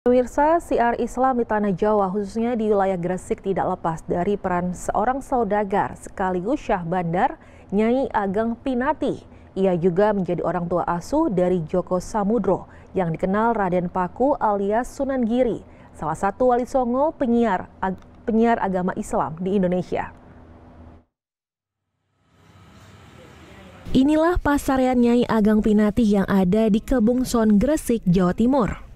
Pemirsa, siar Islam di Tanah Jawa, khususnya di wilayah Gresik, tidak lepas dari peran seorang saudagar sekaligus syah bandar, Nyai Ageng Pinati. Ia juga menjadi orang tua asuh dari Djoko Samudro yang dikenal Raden Paku alias Sunan Giri, salah satu wali songo penyiar agama Islam di Indonesia. Inilah pasaryan Nyai Ageng Pinati yang ada di Kebungson, Gresik, Jawa Timur.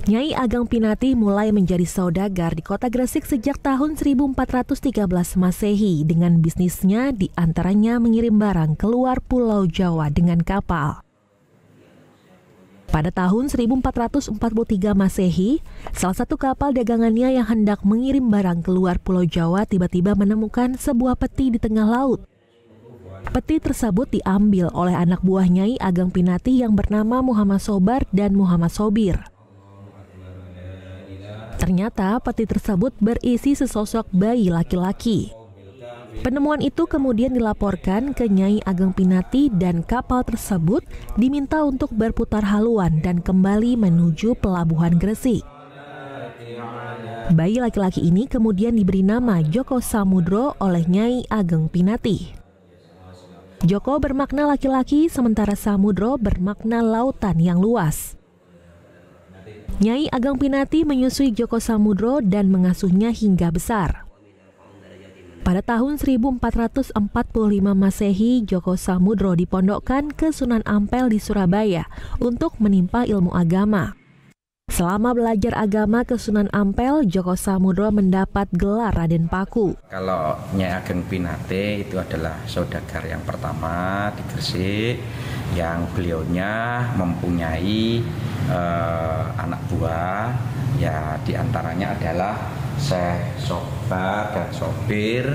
Nyai Ageng Pinati mulai menjadi saudagar di kota Gresik sejak tahun 1413 Masehi dengan bisnisnya diantaranya mengirim barang keluar Pulau Jawa dengan kapal. Pada tahun 1443 Masehi, salah satu kapal dagangannya yang hendak mengirim barang keluar Pulau Jawa tiba-tiba menemukan sebuah peti di tengah laut. Peti tersebut diambil oleh anak buah Nyai Ageng Pinati yang bernama Muhammad Sobar dan Muhammad Sobir. Ternyata peti tersebut berisi sesosok bayi laki-laki. Penemuan itu kemudian dilaporkan ke Nyai Ageng Pinati dan kapal tersebut diminta untuk berputar haluan dan kembali menuju pelabuhan Gresik. Bayi laki-laki ini kemudian diberi nama Djoko Samudro oleh Nyai Ageng Pinati. Djoko bermakna laki-laki sementara Samudro bermakna lautan yang luas. Nyai Ageng Pinati menyusui Djoko Samudro dan mengasuhnya hingga besar. Pada tahun 1445 Masehi, Djoko Samudro dipondokkan ke Sunan Ampel di Surabaya untuk menimpa ilmu agama. Selama belajar agama ke Sunan Ampel, Djoko Samudro mendapat gelar Raden Paku. Kalau Nyai Ageng Pinati itu adalah saudagar yang pertama di Gresik, yang beliaunya mempunyai anak buah, ya diantaranya adalah Syekh Sobar dan Sobir,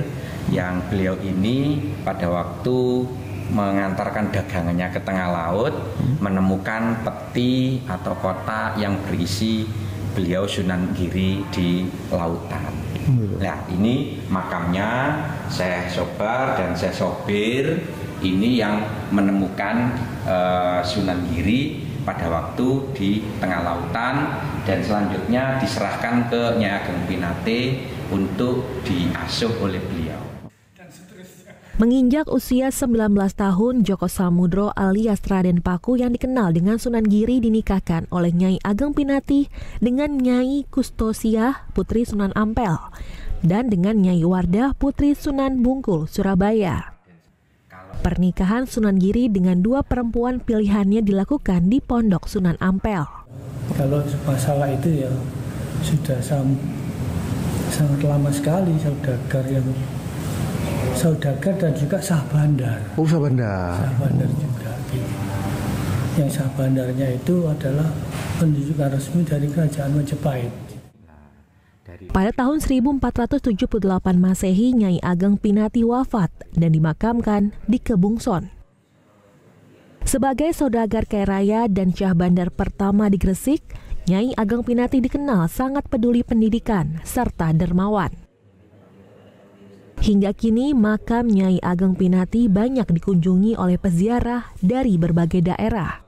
yang beliau ini pada waktu mengantarkan dagangannya ke tengah laut menemukan peti atau kotak yang berisi beliau Sunan Giri di lautan. Nah, ini makamnya Syekh Sobar dan Syekh Sobir ini yang menemukan Sunan Giri pada waktu di tengah lautan, dan selanjutnya diserahkan ke Nyai Ageng Pinati untuk diasuh oleh beliau. Menginjak usia 19 tahun, Djoko Samudro alias Raden Paku yang dikenal dengan Sunan Giri dinikahkan oleh Nyai Ageng Pinati dengan Nyai Kustosiah putri Sunan Ampel dan dengan Nyai Wardah putri Sunan Bungkul, Surabaya. Pernikahan Sunan Giri dengan dua perempuan pilihannya dilakukan di Pondok Sunan Ampel. Kalau masalah itu ya sudah sangat lama sekali saudagar dan juga sah bandar. Oh, sah bandar. Sah bandar juga. Gitu. Yang sah bandarnya itu adalah penunjukan resmi dari Kerajaan Majapahit. Pada tahun 1478 Masehi, Nyai Ageng Pinati wafat dan dimakamkan di Kebungson. Sebagai saudagar kaya raya dan syah bandar pertama di Gresik, Nyai Ageng Pinati dikenal sangat peduli pendidikan serta dermawan. Hingga kini makam Nyai Ageng Pinati banyak dikunjungi oleh peziarah dari berbagai daerah.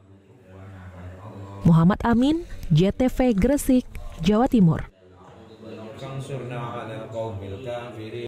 Muhammad Amin, JTV Gresik, Jawa Timur.